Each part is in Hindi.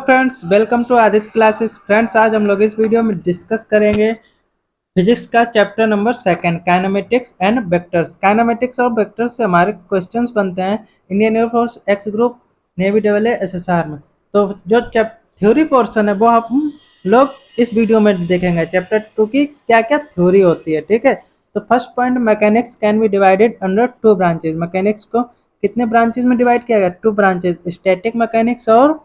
Friends, welcome to Aditya classes. Friends, आज हम लोग इस वीडियो में डिस्कस करेंगे फिजिक्स का chapter number second, kinematics and vectors. Kinematics और वेक्टर्स से हमारे क्वेश्चंस बनते हैं Indian air force, x group, navy, double A, SSR में। तो जो थ्योरी पोर्शन है वो हम लोग इस वीडियो में देखेंगे। चैप्टर 2 की क्या क्या थ्योरी होती है, ठीक है। तो first point, mechanics can be divided under to branches. Mechanics को कितने ब्रांचेज में डिवाइड किया गया? टू ब्रांचेज, स्टैटिक मैकेनिक्स और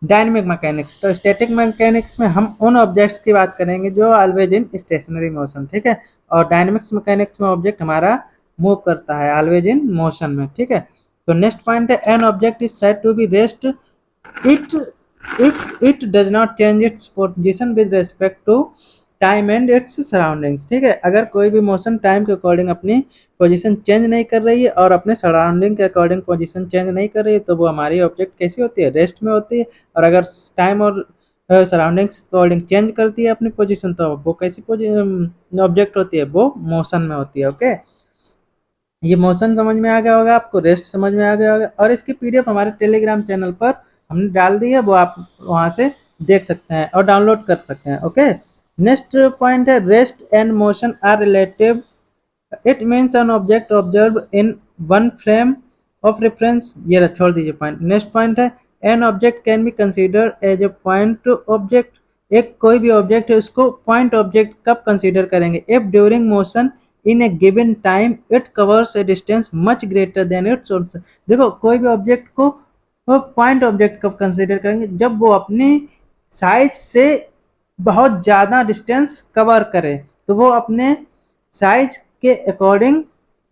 डायनेमिक मैकेनिक्स। तो स्टैटिक मैकेनिक्स में हम उन ऑब्जेक्ट्स की बात करेंगे जो ऑलवेज इन स्टेशनरी मोशन, ठीक है। और डायनेमिक्स मैकेनिक्स में ऑब्जेक्ट हमारा मूव करता है ऑलवेज इन मोशन में, ठीक है। तो नेक्स्ट पॉइंट है, an object is said to be rest it if it does not change its position with respect to time and its surroundings, ठीक है। अगर कोई भी मोशन टाइम के अकॉर्डिंग अपनी पोजीशन चेंज नहीं कर रही है और अपने सराउंडिंग के अकॉर्डिंग पोजीशन चेंज नहीं कर रही है, तो वो हमारी ऑब्जेक्ट कैसी होती है? रेस्ट में होती है। और अगर टाइम और सराउंडिंग्स के अकॉर्डिंग चेंज करती है अपनी पोजीशन, तो वो कैसी ऑब्जेक्ट होती है? वो मोशन में होती है, ओके। ये मोशन समझ में आ गया होगा आपको, रेस्ट समझ में आ गया होगा। और इसकी पीडीएफ हमारे टेलीग्राम चैनल पर हमने डाल दी है, वो आप वहां से देख सकते हैं और डाउनलोड कर सकते हैं, ओके। नेक्स्ट पॉइंट है, rest and motion are relative. It means an object observe in one frame of reference. ये छोड़ दीजिए पॉइंट। नेक्स्ट पॉइंट है, an object can be consider as a point object. एक कोई भी ऑब्जेक्ट है उसको पॉइंट ऑब्जेक्ट कब कंसीडर करेंगे? If during motion in a given time it covers a distance much greater than its. देखो, कोई भी ऑब्जेक्ट को वो पॉइंट ऑब्जेक्ट कब कंसीडर करेंगे? जब वो अपनी साइज से बहुत ज़्यादा डिस्टेंस कवर करे। तो वो अपने साइज के अकॉर्डिंग,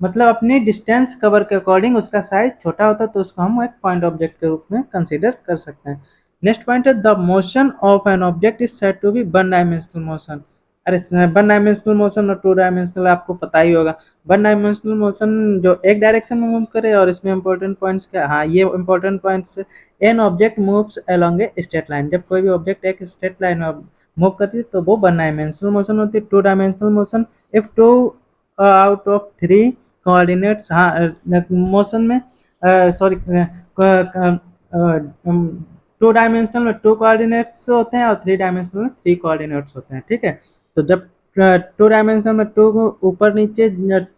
मतलब अपनी डिस्टेंस कवर के अकॉर्डिंग उसका साइज छोटा होता है, तो उसको हम एक पॉइंट ऑब्जेक्ट के रूप में कंसीडर कर सकते हैं। नेक्स्ट पॉइंट है, the motion of an object is said to be one dimensional motion. अरे, वन डायमेंशनल मोशन और टू डायमेंशनल आपको पता ही होगा। वन डायमेंशनल मोशन जो एक डायरेक्शन में मूव करे, और इसमें इंपॉर्टेंट पॉइंट्स क्या? हाँ, ये important points. An object moves along A straight line. जब कोई भी ऑब्जेक्ट एक स्ट्रेट लाइन में मूव करती है तो वो वन डायमेंशनल मोशन होती है। Two dimensional motion, if two out of three coordinates, हाँ, मोशन में सॉरी, टू डायमेंशनल में टू कोऑर्डिनेट्स होते हैं और थ्री डायमेंशनल में थ्री कोऑर्डिनेट्स होते हैं, ठीक है। तो जब टू डायमेंशनल में टू को ऊपर नीचे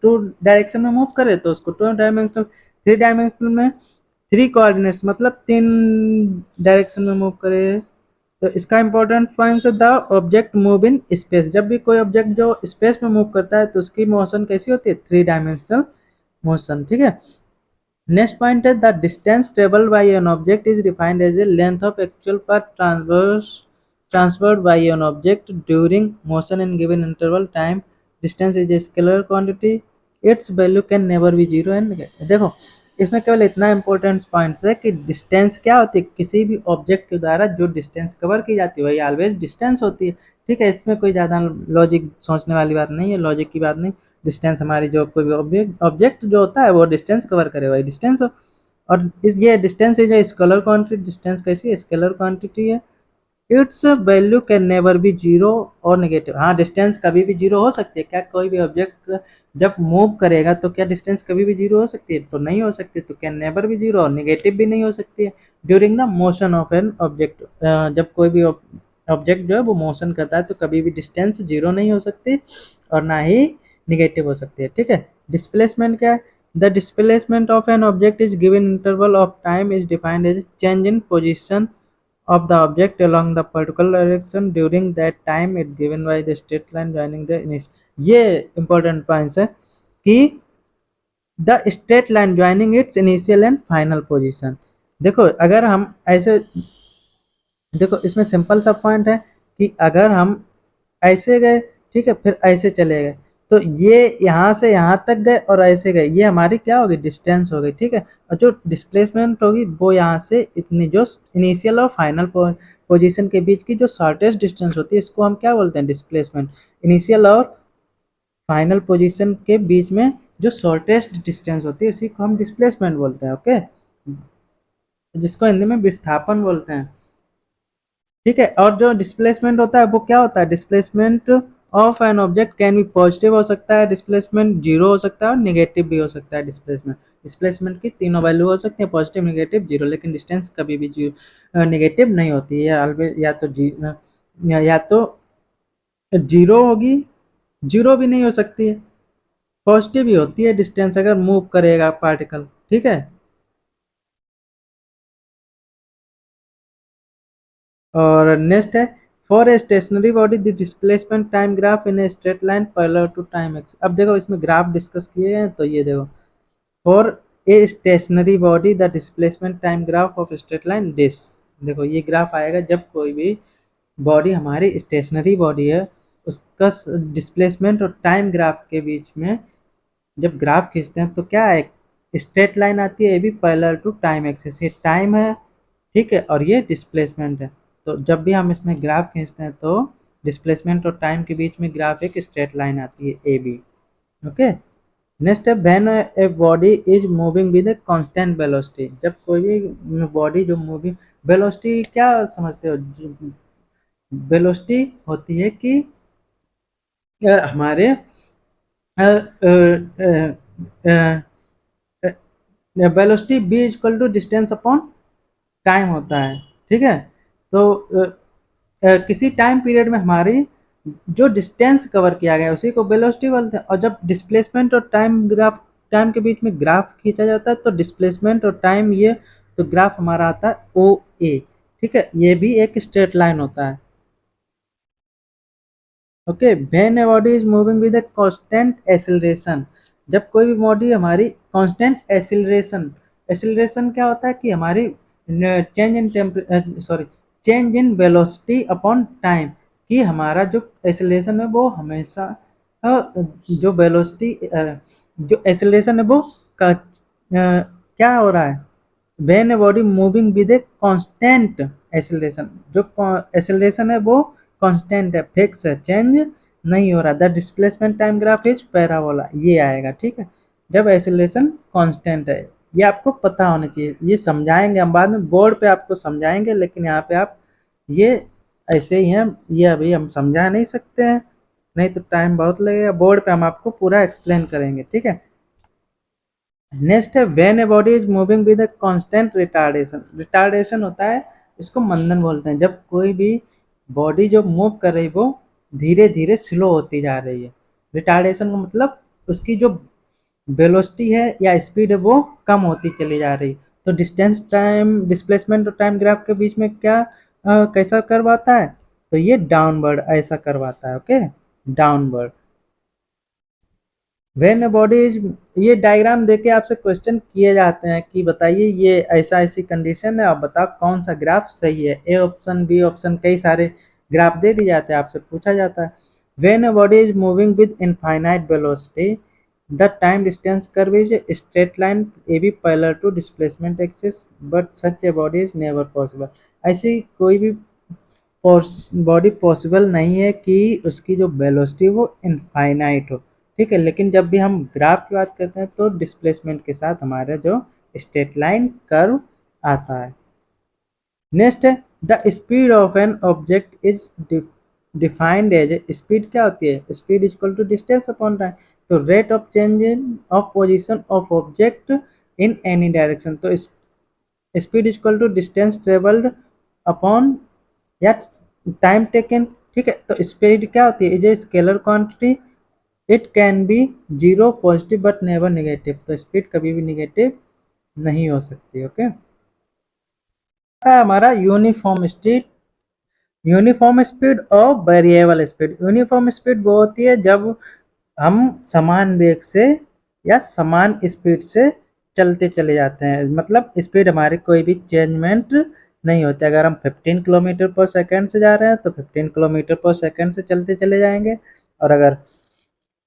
टू डायरेक्शन में मूव करे तो उसको टू डायमेंशनल। थ्री डायमेंशनल में थ्री कोऑर्डिनेट्स मतलब तीन डायरेक्शन में मूव करे। तो इसका इंपॉर्टेंट पॉइंट है, the object move in space. जब भी कोई ऑब्जेक्ट जो स्पेस में मूव करता है तो उसकी मोशन कैसी होती है? थ्री डायमेंशनल मोशन, ठीक है। नेक्स्ट पॉइंट है, the distance travelled by an object is defined as a length of actual path transferred by an object during motion in given interval time. Distance is a scalar quantity. Its value can never be zero and देखो, इसमें केवल इतना इंपॉर्टेंट पॉइंट है कि डिस्टेंस क्या होती है? किसी भी ऑब्जेक्ट के द्वारा जो डिस्टेंस कवर की जाती है वही ऑलवेज डिस्टेंस होती है, ठीक है। इसमें कोई ज़्यादा लॉजिक सोचने वाली बात नहीं है, लॉजिक की बात नहीं। डिस्टेंस हमारी जो कोई भी ऑब्जेक्ट जो होता है वो डिस्टेंस कवर करे वही डिस्टेंस हो। और इस ये distance is scalar quantity. Distance कैसी है? स्केलर क्वांटिटी है। It's value can never be zero और नेगेटिव। हाँ, डिस्टेंस कभी भी जीरो हो सकती है। क्या कोई भी ऑब्जेक्ट जब मूव करेगा तो क्या डिस्टेंस कभी भी जीरो हो सकती है? तो नहीं हो सकती। तो कैन नेवर बी जीरो और नेगेटिव भी नहीं हो सकती है during the motion of an object. जब कोई भी ऑब्जेक्ट जो है वो मोशन करता है तो कभी भी डिस्टेंस जीरो नहीं हो सकती और ना ही निगेटिव हो सकती है, ठीक है। डिस्प्लेसमेंट क्या है? The displacement of an object is given interval of time is defined as change in position of the object along the particular direction during that time it given by the straight line joining the initial। ये important points है कि the straight line joining its initial and final position। देखो, अगर हम ऐसे, देखो इसमें सिंपल सा पॉइंट है कि अगर हम ऐसे गए, ठीक है, फिर ऐसे चले गए, तो ये यहाँ से यहाँ तक गए और ऐसे गए, ये हमारी क्या होगी? डिस्टेंस हो गई, ठीक है। और जो डिस्प्लेसमेंट होगी वो यहाँ से इतनी, जो इनिशियल और फाइनल पोजीशन के बीच की जो शॉर्टेस्ट डिस्टेंस होती है इसको हम क्या बोलते हैं? डिस्प्लेसमेंट। इनिशियल और फाइनल पोजीशन के बीच में जो शॉर्टेस्ट डिस्टेंस होती है उसी को हम डिस्प्लेसमेंट बोलते हैं, ओके, जिसको हिंदी में विस्थापन बोलते हैं, ठीक है। और जो डिस्प्लेसमेंट होता है वो क्या होता है? Displacement of an object can B positive हो सकता है डिस्प्लेसमेंट, जीरो हो सकता है और निगेटिव भी हो सकता है डिस्प्लेसमेंट। डिस्प्लेसमेंट की तीनों वैल्यू हो सकती है, पॉजिटिव, निगेटिव, जीरो, लेकिन डिस्टेंस कभी भी निगेटिव नहीं होती है, ऑलवेज या तो जीरो होगी, जीरो भी नहीं हो सकती है, पॉजिटिव ही होती है डिस्टेंस अगर मूव करेगा पार्टिकल। ठीक है, और नेक्स्ट है for a stationary body the displacement time graph in a straight line parallel to time axis. अब देखो इसमें ग्राफ डिस्कस किए हैं, तो ये देखो for a stationary body the displacement time graph of straight line this. देखो ये ग्राफ आएगा जब कोई भी बॉडी हमारी स्टेशनरी बॉडी है, उसका डिस्प्लेसमेंट और टाइम ग्राफ के बीच में जब ग्राफ खींचते हैं तो क्या है, स्ट्रेट लाइन आती है, ये भी पैरेलल टू टाइम एक्सिस, ये टाइम है, ठीक है, और ये डिस्प्लेसमेंट है। तो जब भी हम इसमें ग्राफ खींचते हैं तो डिस्प्लेसमेंट और टाइम के बीच में ग्राफ एक स्ट्रेट लाइन आती है ए बी। ओके, नेक्स्ट है when A body is moving with a constant velocity. जब कोई भी बॉडी जो मूविंग, वेलोसिटी क्या समझते हो, वेलोसिटी होती है कि हमारे velocity be equal to distance upon time होता है। ठीक है, तो किसी टाइम पीरियड में हमारी जो डिस्टेंस कवर किया गया है उसी को वेलोसिटी बोलते हैं, और जब डिस्प्लेसमेंट और टाइम के बीच में ग्राफ खींचा जाता है तो डिस्प्लेसमेंट और टाइम ये, तो ग्राफ हमारा आता है ओ ए। ठीक है, ये भी एक स्ट्रेट लाइन होता है। Okay, when A body is moving with a constant acceleration. जब कोई भी बॉडी हमारी कांस्टेंट एक्सीलरेशन, एक्सीलरेशन क्या होता है कि हमारी change in sorry change in velocity upon time, कि हमारा जो एक्सीलरेशन है वो हमेशा जो वेलोसिटी जो एक्सीलरेशन है वो क्या हो रहा है, when a body moving with a constant acceleration, जो एक्सीलरेशन है वो कांस्टेंट है, फिक्स है, चेंज नहीं हो रहा, the displacement time graph is parabola, ये आएगा। ठीक है, जब एक्सीलरेशन कांस्टेंट है, ये आपको पता होना चाहिए, ये समझाएंगे हम बाद में, बोर्ड पे आपको समझाएंगे, लेकिन यहाँ पे आप ये ऐसे ही हैं, ये अभी हम समझा नहीं सकते हैं, नहीं तो टाइम बहुत लगेगा, बोर्ड पे हम आपको पूरा एक्सप्लेन करेंगे। ठीक है, नेक्स्ट है when A body is moving with a constant retardation. Retardation होता है, इसको मंदन बोलते हैं, जब कोई भी बॉडी जो मूव कर रही वो धीरे धीरे स्लो होती जा रही है। रिटार्डेशन का मतलब उसकी जो वेलोसिटी है या स्पीड है वो कम होती चली जा रही। तो डिस्टेंस टाइम डिस्प्लेसमेंट और टाइम ग्राफ के बीच में क्या कैसा करवाता है, तो ये डाउनवर्ड ऐसा करवाता है। Okay, downward when a body is, ये डायग्राम देके आपसे क्वेश्चन किए जाते हैं कि बताइए ये ऐसा ऐसी कंडीशन है, आप बताओ कौन सा ग्राफ सही है, ए ऑप्शन बी ऑप्शन, कई सारे ग्राफ दे दिए जाते हैं, आपसे पूछा जाता है। When a body is moving with infinite velocity the time distance curve is straight line A B parallel to displacement axis but such a body is never possible. ऐसी कोई भी बॉडी पॉसिबल नहीं है कि उसकी जो वेलोसिटी वो इनफाइनाइट हो। ठीक है, लेकिन जब भी हम ग्राफ की बात करते हैं तो डिस्प्लेसमेंट के साथ हमारा जो स्ट्रेट लाइन कर्व आता है। नेक्स्ट है the speed of an object is defined as, speed क्या होती है, speed equal to distance upon time. तो rate of change in of position of object in any direction, तो speed equal to distance travelled upon या टाइम टेकन। ठीक है, तो स्पीड क्या होती है, is a scalar quantity, it can be zero positive but never negative. तो स्पीड कभी भी नेगेटिव नहीं हो सकती। ओके, हमारा यूनिफॉर्म स्पीड, यूनिफॉर्म स्पीड और वेरिएबल स्पीड। यूनिफॉर्म स्पीड वो होती है जब हम समान वेग से या समान स्पीड से चलते चले जाते हैं, मतलब स्पीड हमारी कोई भी चेंजमेंट नहीं होती। अगर हम 15 किलोमीटर पर सेकंड से जा रहे हैं तो 15 किलोमीटर पर सेकंड से चलते चले जाएंगे, और अगर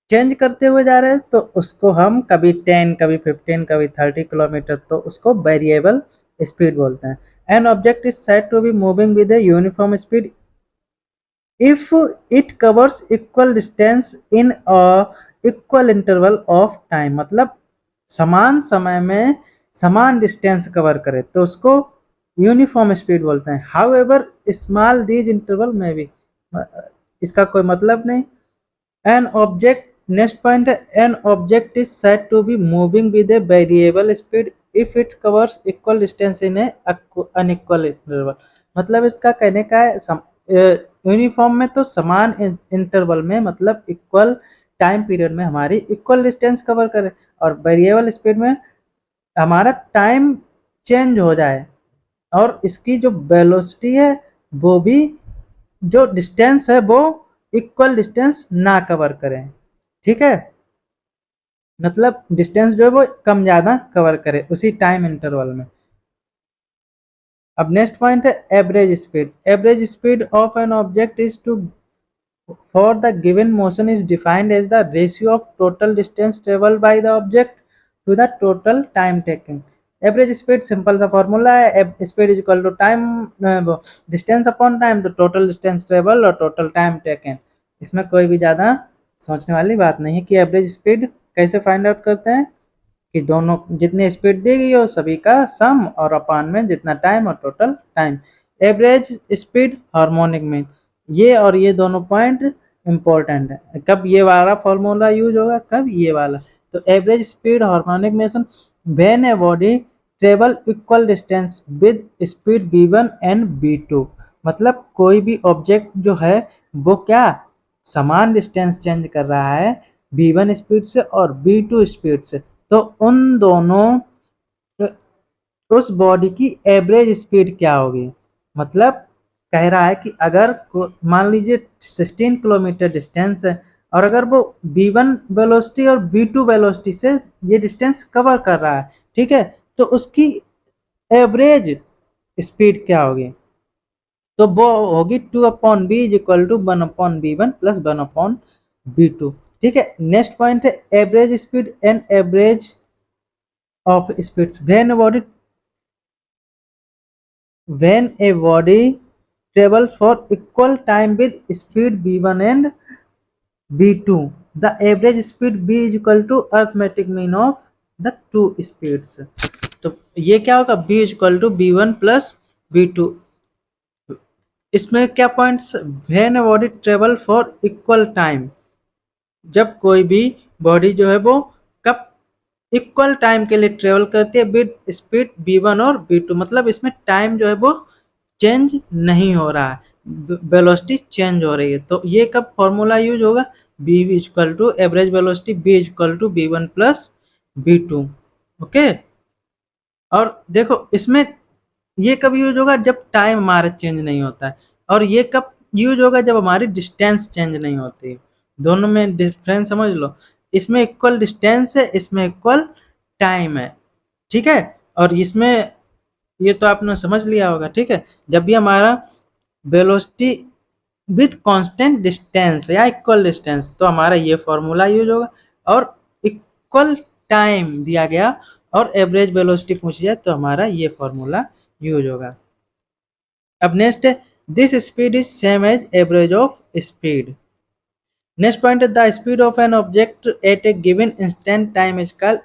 चेंज करते हुए जा रहे हैं तो उसको हम कभी 10 कभी 15 कभी 30 किलोमीटर, तो उसको वेरिएबल स्पीड बोलते हैं। An object is said to be moving with a uniform speed if it covers equal distance in a equal interval of time, मतलब समान समय में समान डिस्टेंस कवर करे तो उसको यूनिफॉर्म स्पीड बोलते हैं। हाउएवर स्मॉल दीज इंटरवल में भी, इसका कोई मतलब नहीं, An object, next point, an object is said to be moving with a variable speed if it covers equal distance in a unequal interval. मतलब इसका कहने का है यूनिफॉर्म में तो समान इंटरवल में, मतलब इक्वल टाइम पीरियड में हमारी इक्वल डिस्टेंस कवर करे, और वेरिएबल स्पीड में हमारा टाइम चेंज हो जाए, और इसकी जो वेलोसिटी है वो भी, जो डिस्टेंस है वो इक्वल डिस्टेंस ना कवर करें। ठीक है, मतलब डिस्टेंस जो है वो कम ज्यादा कवर करे उसी टाइम इंटरवल में। अब नेक्स्ट पॉइंट है average speed. Average speed of an object is to for the given motion is defined as the ratio of total distance traveled by the object to the total time taken. Average speed simple सा फॉर्मूला है, speed is equal to time, distance upon time, तो टोटल डिस्टेंस ट्रेवल और टोटल टाइम टेकन। इसमें कोई भी ज़्यादा सोचने वाली बात नहीं है कि एवरेज स्पीड कैसे फाइंड आउट करते हैं, कि दोनों जितनी स्पीड दी गई हो सभी का सम और अपान में जितना टाइम और total time. Average speed harmonic mean, ये और ये दोनों पॉइंट इंपॉर्टेंट है। कब ये वाला फॉर्मूला यूज होगा, कब ये वाला। तो average speed harmonic mason when a body travel equal distance with speed v1 and v2, मतलब कोई भी ऑब्जेक्ट जो है वो क्या समान डिस्टेंस चेंज कर रहा है v1 स्पीड से और v2 स्पीड से, तो उन दोनों उस बॉडी की एवरेज स्पीड क्या होगी। मतलब कह रहा है कि अगर मान लीजिए 16 किलोमीटर डिस्टेंस है, और अगर वो v1 वेलोसिटी और v2 वेलोसिटी से ये डिस्टेंस कवर कर रहा है, ठीक है, तो उसकी एवरेज स्पीड क्या होगी, तो वो होगी 2/b is equal to 1/v1 plus 1/v2। ठीक है, नेक्स्ट पॉइंट है average speed and average of speeds when a body travels for equal time with speed v1 and v2, the average speed v is equal to arithmetic mean of the two speeds। तो ये क्या होगा, v is equal to v1 plus v2। इसमें क्या points, when a body travel for equal time, जब कोई भी बॉडी जो है वो कब इक्वल टाइम के लिए ट्रेवल करती है विद स्पीड v1 और v2, मतलब इसमें टाइम जो है वो चेंज नहीं हो रहा है, वेलोसिटी चेंज हो रही है। तो ये कब फॉर्मूला यूज होगा, v equal to average velocity v equal to v1 plus v2। ओके, और देखो इसमें ये कब यूज होगा, जब टाइम हमारा चेंज नहीं होता है, और ये कब यूज होगा, जब हमारी डिस्टेंस चेंज नहीं होती। दोनों में डिफरेंस समझ लो, इसमें इक्वल डिस्टेंस है, इसमें इक्वल टाइम है। ठीक है, और इसमें ये तो आपने समझ लिया होगा। ठीक है, जब भी हमारा वेलोसिटी विथ कांस्टेंट डिस्टेंस या इक्वल डिस्टेंस, तो हमारा ये फॉर्मूला यूज होगा, और इक्वल टाइम दिया गया और एवरेज वेलोसिटी पूछी जाए तो हमारा ये फॉर्मूला यूज होगा। अब नेक्स्ट है this speed is same as average of speed. Next point है the speed of an object at a given instant time is called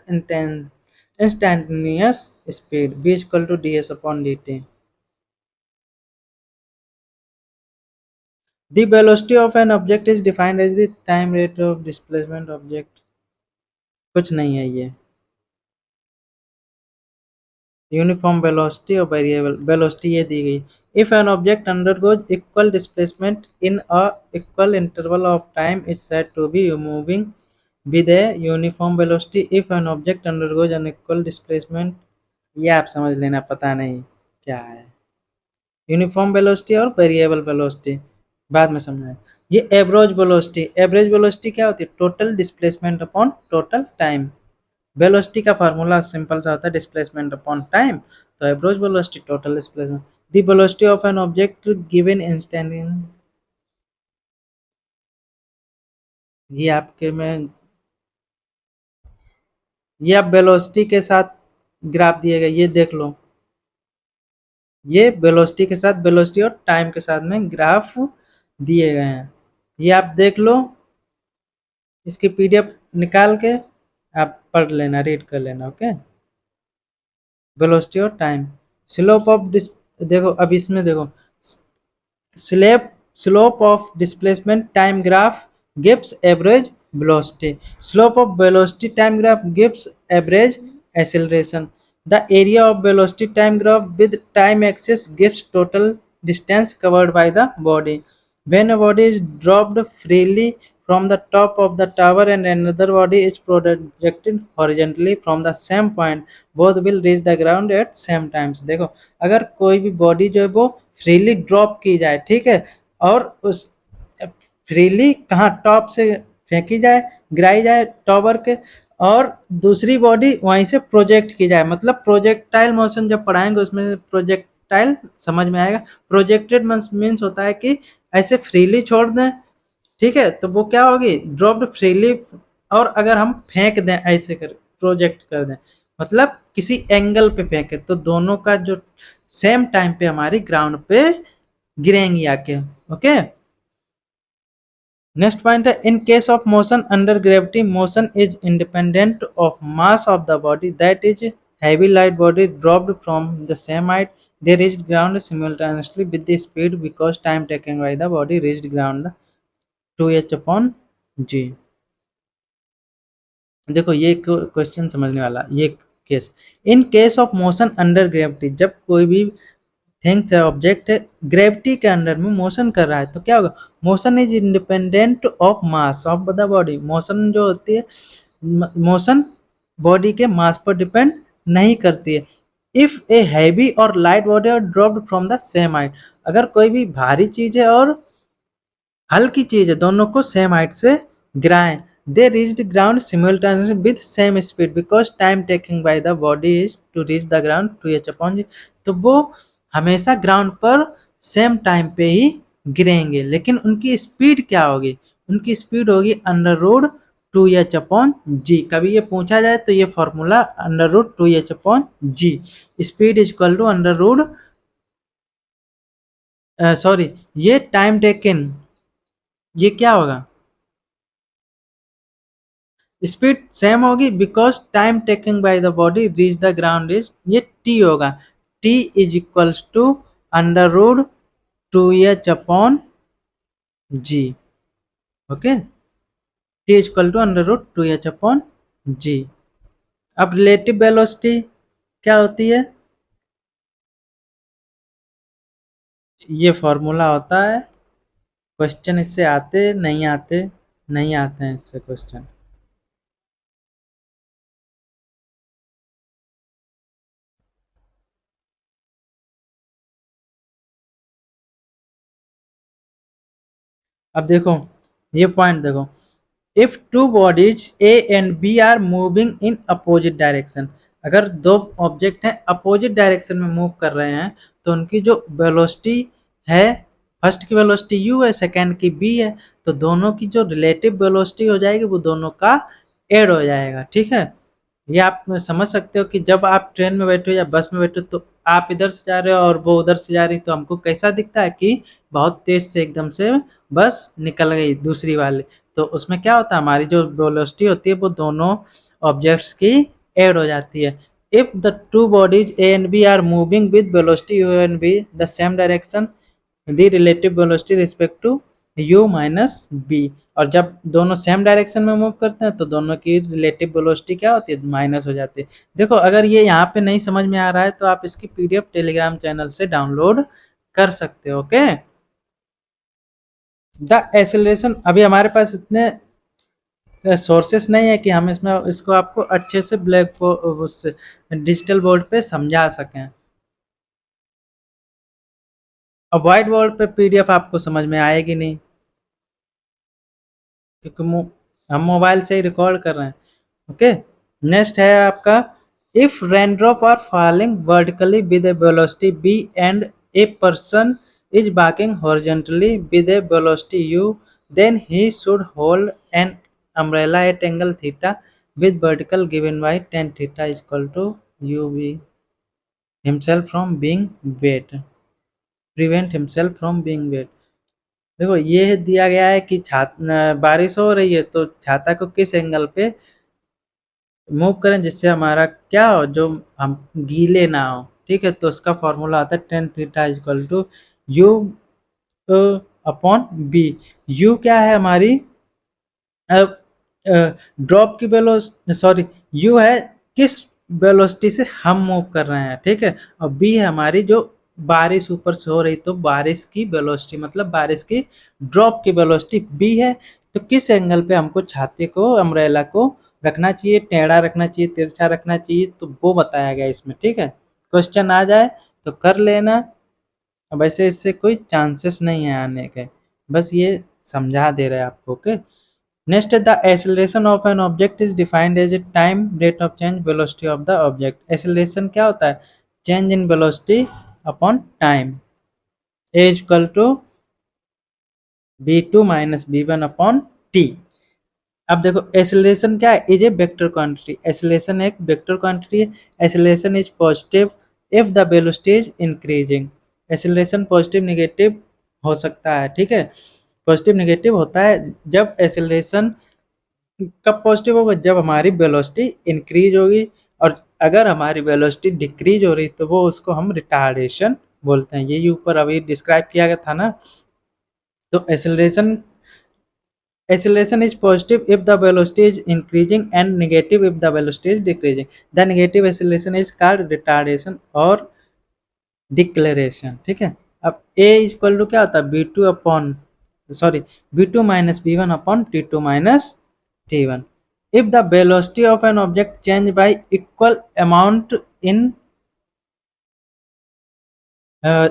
instantaneous speed v equal to ds upon dt। The velocity of an object is defined as the time rate of displacement object। कुछ नहीं है ये, यूनिफॉर्म वेलोसिटी और वेरिएबल वेलोसिटी ये दी गई। If an object undergoes equal displacement in a equal interval of time is said to be moving with a uniform velocity. If an object undergoes unequal displacement, ये आप समझ लेना, पता नहीं क्या है यूनिफॉर्म वेलोसिटी और वेरिएबल वेलोसिटी, बाद में समझाएं। ये एवरेज वेलोसिटी क्या होती है, total displacement upon total time. Velocity का फार्मूला सिंपल सा होता है डिस्प्लेसमेंट अपॉन टाइम, तो average velocity total displacement. The velocity of an object given instant, ये आपके में ये आप वेलोसिटी के साथ ग्राफ दिए गए, ये देख लो, ये वेलोसिटी के साथ वेलोसिटी और टाइम के साथ में ग्राफ दिए गए हैं, ये आप देख लो, इसकी पीडीएफ निकाल के आप पढ़ लेना, रीड कर लेना। ओके, वेलोसिटी और टाइम, स्लोप ऑफ देखो अब इसमें देखो slope slope of displacement time graph gives average velocity. Slope of velocity time graph gives average acceleration. The area of velocity time graph with time axis gives total distance covered by the body. When a body is dropped freely from the top of the tower and another body is projected horizontally from the same point, both will reach the ground at same times. देखो, अगर कोई भी बॉडी जो है वो फ्रीली ड्रॉप की जाए, ठीक है, और उस फ्रीली कहाँ टॉप से फेंकी जाए, गिराई जाए टॉवर के, और दूसरी बॉडी वहीं से प्रोजेक्ट की जाए, मतलब प्रोजेक्टाइल मोशन जब पढ़ाएंगे उसमें प्रोजेक्टाइल समझ में आएगा। प्रोजेक्टेड मीन्स होता है कि ऐसे फ्रीली छोड़ दें, ठीक है, तो वो क्या होगी, ड्रॉप्ड फ्रीली। और अगर हम फेंक दें ऐसे कर, प्रोजेक्ट कर दें, मतलब किसी एंगल पे फेंके, तो दोनों का जो सेम टाइम पे हमारी ग्राउंड पे गिरेंगी आके। ओके, नेक्स्ट पॉइंट है, in case of motion under gravity motion is independent of mass of the body, that is heavy light body dropped from the same height, they reached ground simultaneously with the speed because time taken by the body reached ground 2h upon g। देखो ये क्वेश्चन समझने वाला, ये case, in case of motion under gravity, जब कोई भी थिंग्स है, ऑब्जेक्ट है, ग्रेविटी के अंडर में मोशन कर रहा है, तो क्या होगा, motion is independent of mass of the body. Motion जो होती है, मोशन बॉडी के मास पर डिपेंड नहीं करती है। इफ ए हैवी और light body are dropped from the same height, अगर कोई भी भारी चीज है और हल्की चीज है, दोनों को सेम हाइट से गिराएं, they reached ground simultaneously with same speed because time taking by the body is to reach the ground 2h upon G. तो वो हमेशा ग्राउंड पर सेम टाइम पे ही गिरेंगे, लेकिन उनकी स्पीड क्या होगी, उनकी स्पीड होगी अंडर रूट 2h अपॉन जी। कभी ये पूछा जाए तो ये formula under root 2h upon G, speed is equal to under root, sorry, ये टाइम टेकन, ये क्या होगा, स्पीड सेम होगी because time taking by the body reach the ground is, ये टी होगा, T is equals to under root 2h upon G. Okay, T is equal to under root 2h upon G. अब रिलेटिव वेलोसिटी क्या होती है, ये फॉर्मूला होता है, क्वेश्चन इससे आते नहीं आते, नहीं आते हैं इससे क्वेश्चन। अब देखो ये पॉइंट देखो, if two bodies A and B are moving in opposite direction, अगर दो ऑब्जेक्ट हैं अपोजिट डायरेक्शन में मूव कर रहे हैं, तो उनकी जो वेलोसिटी है, फर्स्ट की वेलोसिटी u है, सेकेंड की b है, तो दोनों की जो रिलेटिव वेलोसिटी हो जाएगी वो दोनों का एड हो जाएगा, ठीक है। ये आप समझ सकते हो कि जब आप ट्रेन में बैठे हो या बस में बैठे हो, तो आप इधर से जा रहे हो और वो उधर से जा रही, तो हमको कैसा दिखता है कि बहुत तेज से एकदम से बस निकल गई दूसरी वाली, तो उसमें क्या होता है, हमारी जो वेलोसिटी होती है वो दोनों ऑब्जेक्ट्स की ऐड हो जाती है। If the two bodies A and B are moving with velocity u and v the same direction, the relative velocity respect to u minus b, और जब दोनों सेम डायरेक्शन में मूव करते हैं तो दोनों की रिलेटिव वेलोसिटी क्या होती है, माइनस हो जाती है। देखो अगर ये यहाँ पे नहीं समझ में आ रहा है तो आप इसकी पीडीएफ टेलीग्राम चैनल से डाउनलोड कर सकते हो। ओके, द एक्सेलरेशन, अभी हमारे पास इतने सोर्सेस नहीं है कि हम इसमें इसको आपको अच्छे से ब्लैक बोर्ड, डिजिटल बोर्ड पे समझा सकें। अब व्हाइट बोर्ड पे पीडीएफ आपको समझ में आएगी नहीं, क्योंकि हम मोबाइल से ही रिकॉर्ड कर रहे हैं। ओके, नेक्स्ट है आपका, if raindrop are falling vertically with a velocity v and a person is walking horizontally with a velocity u, then he should hold an umbrella at angle theta with vertical given by tan theta is equal to uv himself from being wet, prevent himself from being wet। देखो ये दिया गया है कि बारिश हो रही है तो छाता को किस एंगल पे मूव करें जिससे हमारा क्या हो, जो हम गीले ना हो, ठीक है, तो उसका फॉर्मूला आता है tan theta equal to u upon b. U क्या है हमारी अब ड्रॉप की वेलोसिटी, सॉरी, यू है किस वेलोसिटी से हम मूव कर रहे हैं, ठीक है, और बी है हमारी जो बारिश ऊपर से हो रही, तो बारिश की वेलोसिटी मतलब बारिश की ड्रॉप की वेलोसिटी बी है। तो किस एंगल पे हमको छाते को, अम्ब्रेला को रखना चाहिए, टेढ़ा रखना चाहिए, तिरछा रखना चाहिए, तो वो बताया गया इसमें, ठीक है। क्वेश्चन आ जाए तो कर लेना, अब ऐसे इससे कोई चांसेस नहीं है आने के, बस ये समझा दे रहे हैं आपको, okay. Next, the acceleration of an object is defined as a time rate of change velocity of the object. Acceleration क्या होता है? Change in velocity upon time. A is equal to v2 minus v1 upon t. अब देखो एक्सेलरेशन क्या है, is A vector quantity, acceleration एक वेक्टर क्वांटिटी है। Acceleration is positive if the velocity is increasing. Acceleration positive negative हो सकता है, ठीक है, पॉजिटिव नेगेटिव होता है जब एक्सेलरेशन कब पॉजिटिव होगा, जब हमारी वेलोसिटी इंक्रीज होगी, और अगर हमारी वेलोसिटी डिक्रीज हो रही तो वो उसको हम रिटार्डेशन बोलते हैं। ये ऊपर अभी डिस्क्राइब किया गया था ना। तो acceleration is positive if the velocity is increasing and negative if the velocity is decreasing. The negative acceleration is called retardation और डिक्लेरेशन, ठीक है। अब a इक्वल टू क्या होता है, b2 upon, sorry, b2 minus b1 upon t2 minus t1। if the velocity of an object change by equal amount in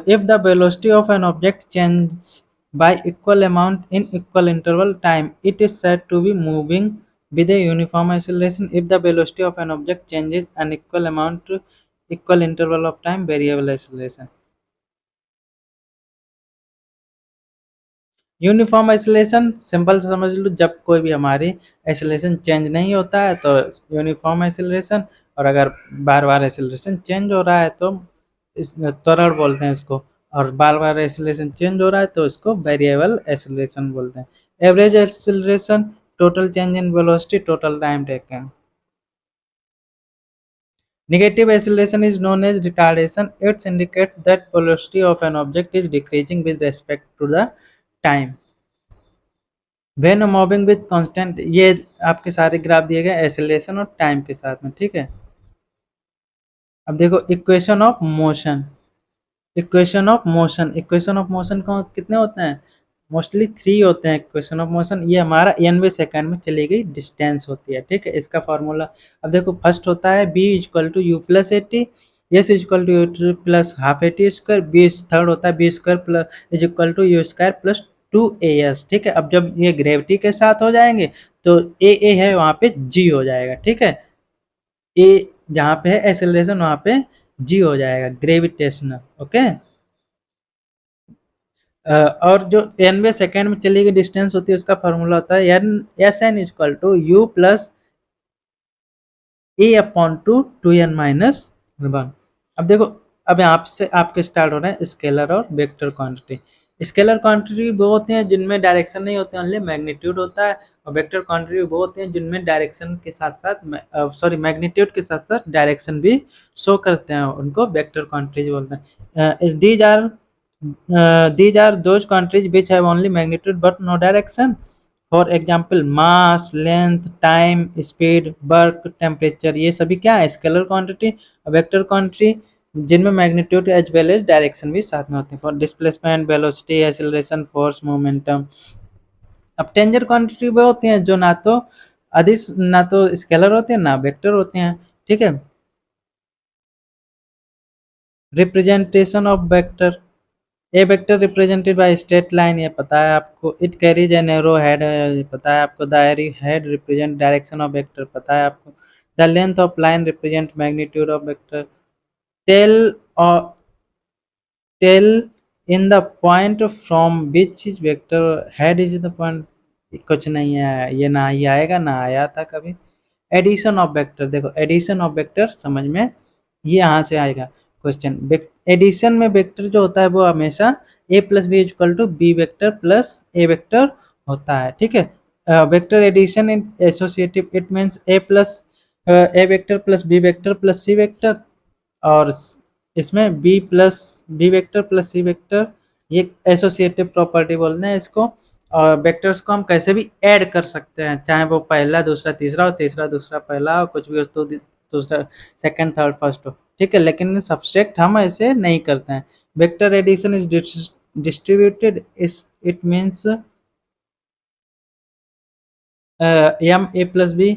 if the velocity of an object changes by equal amount in equal interval time, it is said to be moving with a uniform acceleration. If the velocity of an object changes an equal amount to equal interval of time, variable acceleration. Uniform acceleration simple से समझ लो, जब कोई भी हमारी एक्सेलरेशन चेंज नहीं होता है तो यूनिफॉर्म एक्सेलरेशन, और अगर बार बार एक्सेलरेशन चेंज हो रहा है तो इस त्वरण बोलते हैं इसको, और बार बार एक्सेलरेशन चेंज हो रहा है तो इसको वेरिएबल एक्सेलरेशन बोलते हैं। Average acceleration, total change in velocity, total time taken. Negative acceleration is known as retardation. It indicates that velocity of an object is decreasing with respect to the time. When moving with constant, ये आपके सारे ग्राफ दिए गए एक्सेलरेशन और टाइम के साथ में, ठीक है। अब देखो equation of motion, equation of motion, equation of motion को कितने होते हैं, मोस्टली 3 होते हैं इक्वेशन ऑफ मोशन। ये हमारा nवे सेकंड में चली गई डिस्टेंस होती है, ठीक है, इसका फॉर्मूला। अब देखो फर्स्ट होता है b equal to u plus at, s equal to u plus half at square, b third होता है b square plus is equal to u square plus 2as, ठीक है। अब जब ये ग्रेविटी के साथ हो जाएंगे तो ए है वहाँ पे g हो जाएगा, ठीक है, ए जहाँ पे है एक्सेलरेशन वहाँ पे g हो जाएगा, ग्रेविटेशनल, ओके। और जो nवे सेकेंड में चली गई डिस्टेंस होती है उसका फॉर्मूला होता है n s n equal to u plus a upon two n minus 1। अब देखो, अब यहाँ से आपके स्टार्ट हो रहे हैं स्केलर और वेक्टर क्वांटिटी। स्केलर क्वांटिटी वो होते हैं जिनमें डायरेक्शन नहीं होते, ओनली मैग्नीट्यूड होता है, और वेक्टर क्वांटिटी वो होते हैं जिनमें डायरेक्शन के साथ साथ, सॉरी, मैग्नीट्यूड के साथ साथ डायरेक्शन भी शो करते हैं, उनको वेक्टर क्वांटिटीज बोलते हैं। these are those quantities which have only magnitude but no direction. For example, mass, length, time, speed, work, temperature, ये सभी क्या है, स्केलर क्वांटिटी। वेक्टर क्वांटिटी जिनमें magnitude as well as direction भी साथ में होते हैं। For displacement, velocity, acceleration, force, momentum. अब टेंजर क्वांटिटी वो होती हैं जो ना तो स्केलर होते हैं ना वेक्टर होते हैं, ठीक है। Representation of vector, a vector represented by straight line, ये पता है आपको। It carries a narrow head, ये पता है आपको। The head represent direction of vector, पता है आपको। The length of line represent magnitude of vector. Tail और tail in the point from which is vector head is the point, कुछ नहीं है, ये ना ही आएगा ना आया था कभी। एडिशन ऑफ वेक्टर, देखो एडिशन ऑफ वेक्टर समझ में, ये यहाँ से आएगा क्वेश्चन। एडिशन में वेक्टर जो होता है वो हमेशा a plus b equal to b vector plus a vector होता है, ठीक है। Vector addition in associative, it means a vector plus b vector plus c vector, और इसमें b vector plus c vector, ये एसोसिएटिव प्रॉपर्टी बोलते हैं इसको। और वेक्टर्स को हम कैसे भी ऐड कर सकते हैं, चाहे वो पहला दूसरा तीसरा हो, तीसरा दूसरा पहला हो, कुछ भी हो, तो दूसरा सेकंड थर्ड फर्स्ट हो, ठीक है। लेकिन सब्सट्रैक्ट हम ऐसे नहीं करते हैं। Vector addition is distributed, it means m a plus b.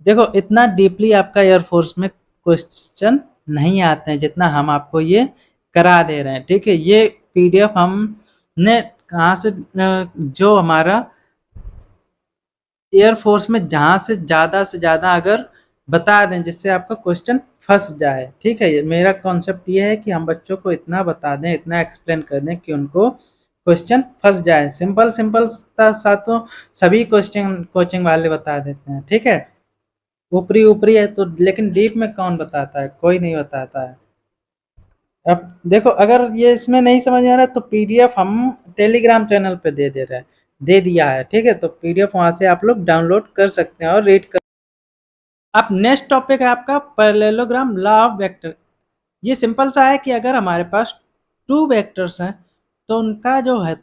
देखो इतना डीपली आपका एयरफोर्स में क्वेश्चन नहीं आते हैं जितना हम आपको ये करा दे रहे हैं, ठीक है। ये पीडीएफ हमने कहाँ जो हमारा एयरफोर्स में जहाँ से ज़्यादा अगर बता दें जिससे आपका क्वेश्चन फंस जाए, ठीक है। मेरा कॉन्सेप्ट ये है कि हम बच्चों को इतना बता दें, इतना एक्सप्लेन कर दें कि उनको क्वेश्चन फंस जाए। सिंपल सिंपल सा तो सभी क्वेश्चन कोचिंग वाले बता देते हैं, ठीक है। ऊपरी ऊपरी है तो, लेकिन डीप में कौन बताता है, कोई नहीं बताता है। अब देखो अगर ये इसमें नहीं समझ आ रहा तो पीडीएफ हम टेलीग्राम चैनल पे दे रहे हैं, दे दिया है, ठीक है। तो पीडीएफ वहां से आप लोग डाउनलोड कर सकते हैं और रीड कर। अब नेक्स्ट टॉपिक है आपका पैरेललोग्राम लॉ ऑफ वेक्टर। ये सिंपल सा है कि अगर हमारे पास टू वेक्टर्स हैं तो उनका जो है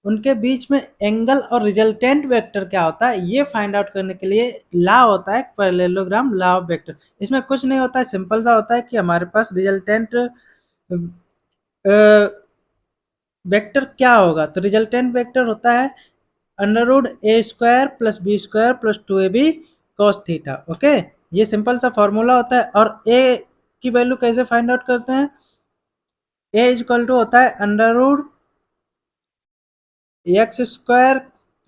उनके बीच में एंगल और रिजल्टेंट वेक्टर क्या होता है ये फाइंड आउट करने के लिए लॉ होता है पैरेललोग्राम लॉ ऑफ वेक्टर। इसमें कुछ नहीं होता है, सिंपल सा होता है कि हमारे पास रिजल्टेंट वेक्टर क्या होगा। तो रिजल्टेंट वेक्टर होता है under root A square plus B square plus 2ab cos theta. Okay, ये सिंपल सा फॉर्मूला होता है। और ए की वैल्यू कैसे फाइंड आउट करते हैं, ए इक्वल टू होता है under root x square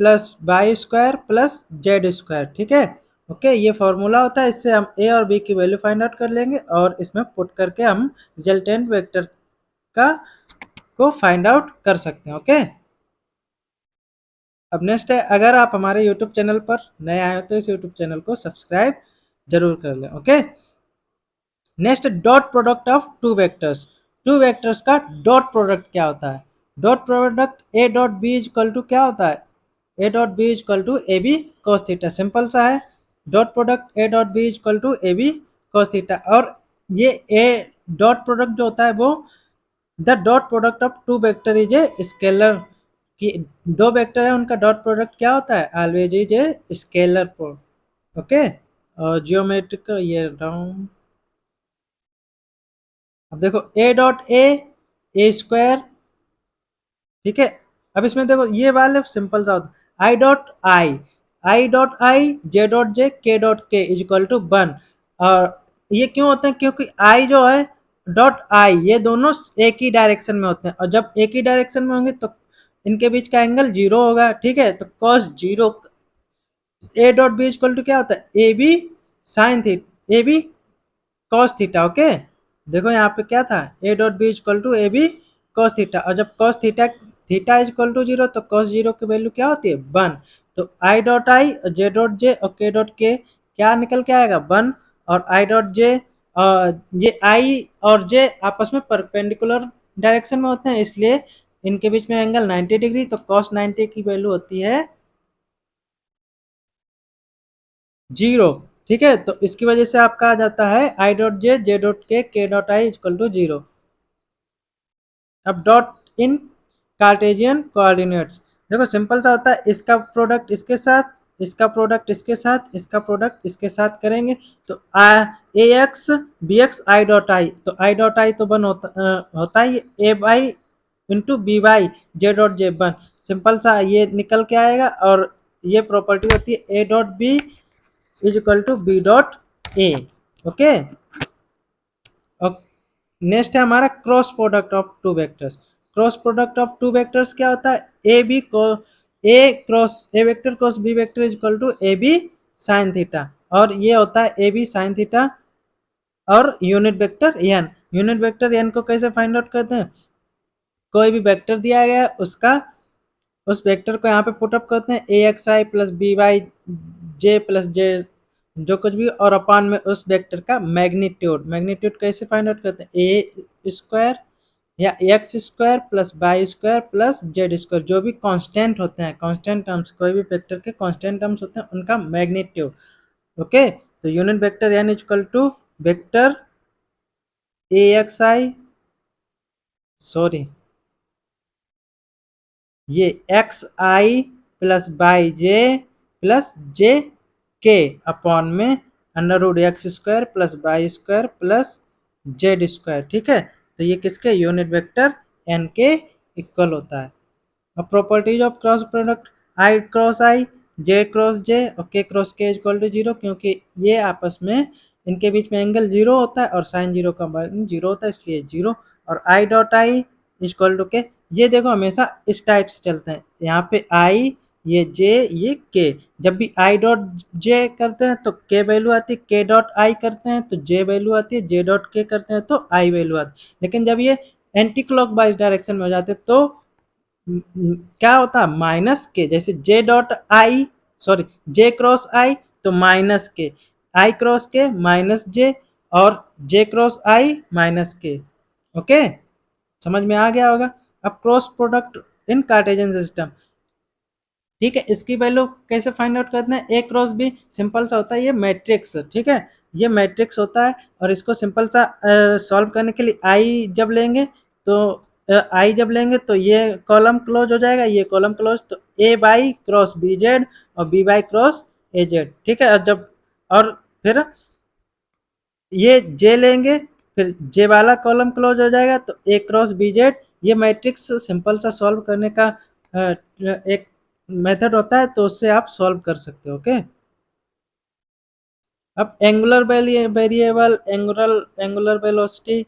plus y square plus Z square, ठीक है। ओके, ये फॉर्मूला होता है, इससे हम ए और बी की वैल्यू फाइंड आउट कर लेंगे और इसमें पुट करके हम रिजल्टेंट वेक्टर का को फाइंड आउट कर सकते हैं। ओके, अब नेक्स्ट है, अगर आप हमारे यूट्यूब चैनल पर नए आए हो तो इस यूट्यूब चैनल को सब्सक्राइब जरूर कर लें। Okay, next dot product of two vectors. Two vectors का डॉट प्रोडक्ट क्या होता है। Dot product a dot b equal to क्या होता है, ए dot b equal to A b cos theta. Simple सा है, dot product a dot b equal to A b cos theta. और ये ए डॉट प्रोडक्ट जो होता है वो the dot product of two vector is a scalar. कि दो वेक्टर है उनका डॉट प्रोडक्ट क्या होता है, always is a scalar. Okay, और जियोमेट्रिक ये डाउन। अब देखो ए डॉट ए स्क्वायर, ठीक है। अब इसमें देखो ये वाले सिंपल सा होता है आई डॉट आई जे डॉट जे के डॉट के इज इक्वल टू 1। और ये क्यों होते हैं, क्योंकि आई जो है डॉट आई ये दोनों एक ही डायरेक्शन में होते हैं, और जब एक ही डायरेक्शन में होंगे तो इनके बीच का एंगल जीरो होगा, ठीक है। तो cos zero a dot b equal to क्या होता है, A B sine theta, a b cos theta. Okay, देखो यहाँ पे क्या था, a dot b equal to A b cos theta, और जब cos theta theta equal to zero तो कॉस जीरो की वैल्यू क्या होती है 1। तो I dot I J dot जे और के डॉट के क्या निकल के आएगा 1। और आई डॉट जे, ये आई और जे आपस में परपेंडिकुलर डायरेक्शन में होते हैं, इसलिए इनके बीच में एंगल 90 डिग्री। तो कॉस 90 की वैल्यू होती है 0, ठीक है। तो इसकी वजह से आपका आ जाता है I dot J J dot के डॉट आई इक्वल टू 0। अब डॉट इन कार्टेशियन कोऑर्डिनेट्स, देखो सिंपल सा होता है, इसका प्रोडक्ट इसके साथ, इसका प्रोडक्ट इसके साथ, इसका प्रोडक्ट इसके साथ करेंगे तो A X B X I dot I, तो आई डॉट आई तो बन होता है A Y into B Y J dot J one. Simple सा ये निकल के आएगा, और ये प्रॉपर्टी होती है ए dot B is equal to B dot A. Okay, next है हमारा cross product of two vectors. Cross product of two vectors क्या होता है, ए बी को A cross A vector cross B vector is equal to A B sine theta. और ये होता है ए बी साइन थीटा। और unit vector N, unit vector N को कैसे फाइंड आउट करते हैं, कोई भी वेक्टर दिया गया है उसका, उस वेक्टर को यहाँ पे पुटअप करते हैं a x I plus b y j plus j जो कुछ भी, और अपान में उस वेक्टर का मैग्नीट्यूड। मैग्नीट्यूड कैसे फाइंड आउट करते हैं, ए स्क्वायर या x square plus y square plus Z square, जो भी कांस्टेंट होते हैं, कांस्टेंट टर्म्स, कोई भी वेक्टर के कांस्टेंट टर्म्स होते हैं उनका मैग्नीट्यूड। ओके, तो unit vector N equal to vector A x I, sorry ये एक्स आई plus Y J plus J K upon में under root x square plus Y square plus Z square. ठीक है, तो ये किसके यूनिट वेक्टर एन के इक्वल होता है। अब properties of cross product, I cross I, J cross J और के क्रॉस के इक्वल टू जीरो, क्योंकि ये आपस में इनके बीच में एंगल जीरो होता है और साइन जीरो का जीरो होता है, इसलिए जीरो। और i dot i equal to k, ये देखो हमेशा इस टाइप से चलते हैं, यहाँ पे आई, ये जे, ये के। जब भी आई डॉट जे करते हैं तो के वैल्यू आती है, के डॉट आई करते हैं तो जे वैल्यू आती है, जे डॉट के करते हैं तो आई वैल्यू आती है। लेकिन जब ये एंटी क्लॉकवाइज डायरेक्शन में हो जाते हैं तो क्या होता है माइनस के, जैसे J dot I, sorry J cross I तो minus K, I cross K minus J और J cross I minus K. Okay, समझ में आ गया होगा। अब cross product in Cartesian system, ठीक है, इसकी वैल्यू कैसे फाइंड आउट करते हैं, ए क्रॉस बी सिंपल सा होता है, ये मैट्रिक्स, ठीक है, ये मैट्रिक्स होता है। और इसको सिंपल सा सॉल्व करने के लिए आई जब लेंगे तो आई जब लेंगे तो ये कॉलम क्लोज हो जाएगा, ये कॉलम क्लोज, तो a by cross b z और b by cross a z. ठीक है, और जब और फिर ये जे लेंगे, फिर जे वाला कॉलम क्लोज हो जाएगा तो ए क्रॉस बी जेड। ये मैट्रिक्स सिंपल सा सॉल्व करने का एक मेथड होता है, तो उससे आप सॉल्व कर सकते हो। ओके, अब एंगुलर वेरिएबल, एंगुलर वेलोसिटी,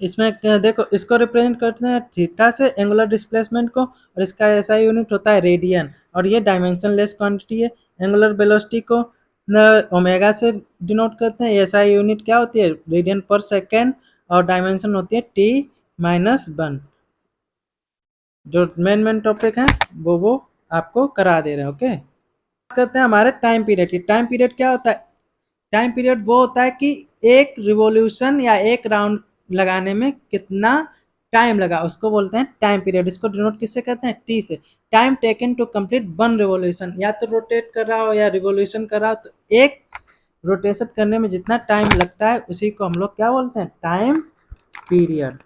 इसमें देखो इसको रिप्रेजेंट करते हैं थीटा से एंगुलर डिस्प्लेसमेंट को, और इसका ऐसा यूनिट होता है रेडियन, और ये डायमेंशन लेस क्वांटिटी है। एंगुलर वेलोसिटी को ओमेगा से डिनोट करते हैं, ऐसा यूनिट क्या होती है रेडियन पर सेकेंड, और डायमेंशन होती है टी माइनस वन। जो मेन टॉपिक है वो आपको करा दे रहे हैं। ओके, करते हैं हमारे टाइम पीरियड की। टाइम पीरियड क्या होता है, टाइम पीरियड वो होता है कि एक रिवॉल्यूशन या एक राउंड लगाने में कितना टाइम लगा, उसको बोलते हैं टाइम पीरियड। इसको डिनोट किससे करते हैं, टी से। Time taken to complete one revolution, या तो रोटेट कर रहा हो या रिवॉल्यूशन कर रहा हो, तो एक रोटेशन करने में जितना टाइम लगता है उसी को हम लोग क्या बोलते हैं, टाइम पीरियड।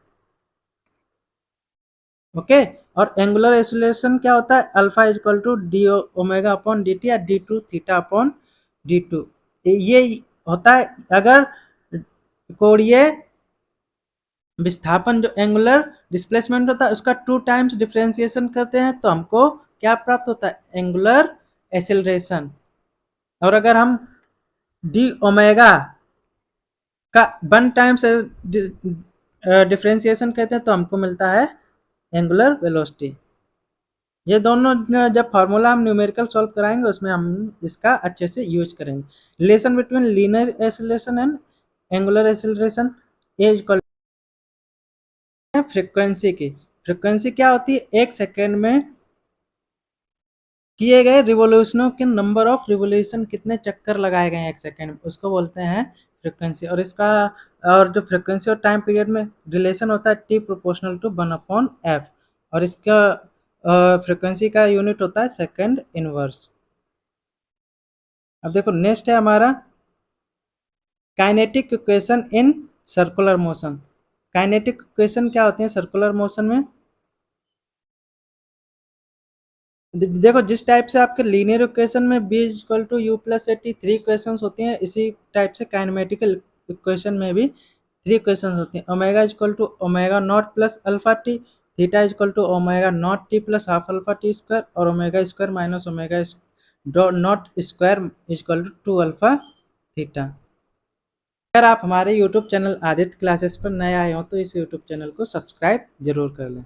ओके, और एंगुलर एक्सीलरेशन क्या होता है, alpha equal to D omega upon D T या D two theta upon D two. ये होता है अगर कोणीय विस्थापन जो एंगुलर डिस्प्लेसमेंट होता है उसका 2 टाइम्स डिफरेंशिएशन करते हैं तो हमको क्या प्राप्त होता है, एंगुलर एक्सेलरेशन। और अगर हम डी ओमेगा का 1 टाइम्स डिफरेंशिएशन करते हैं तो हमको मिलता है एंगुलर वेलोसिटी। ये दोनों जब फार्मूला हम न्यूमेरिकल सॉल्व कराएंगे उसमें हम इसका अच्छे से यूज करेंगे। Relation between linear acceleration and angular acceleration, A equal frequency की। फ्रीक्वेंसी क्या होती है, एक सेकेंड में किए गए रिवोल्यूशनों के नंबर ऑफ रिवोल्यूशन, कितने चक्कर लगाए गए एक सेकेंड में, उसको बोलते हैं फ्रीक्वेंसी। और इसका और जो फ्रीक्वेंसी और टाइम पीरियड में रिलेशन होता है t proportional to 1 upon f, और इसका फ्रीक्वेंसी का यूनिट होता है सेकेंड इनवर्स। अब देखो नेक्स्ट है हमारा kinetic equation in circular motion. Kinetic equation क्या होते हैं सर्कुलर मोशन में, देखो जिस टाइप से आपके लीनियर इक्वेशन में b equal to u plus at 3 equations होती हैं, इसी टाइप से काइनेमेटिकल इक्वेशन में भी 3 इक्वेशंस होती हैं। Omega equal to omega naught plus alpha T, theta equal to omega naught T plus half alpha T square, और omega square minus omega naught square equal to 2 alpha theta. अगर आप हमारे यूट्यूब चैनल आदित्य क्लासेस पर नए आए हो तो इस यूट्यूब चैनल को सब्सक्राइब जरूर कर लें।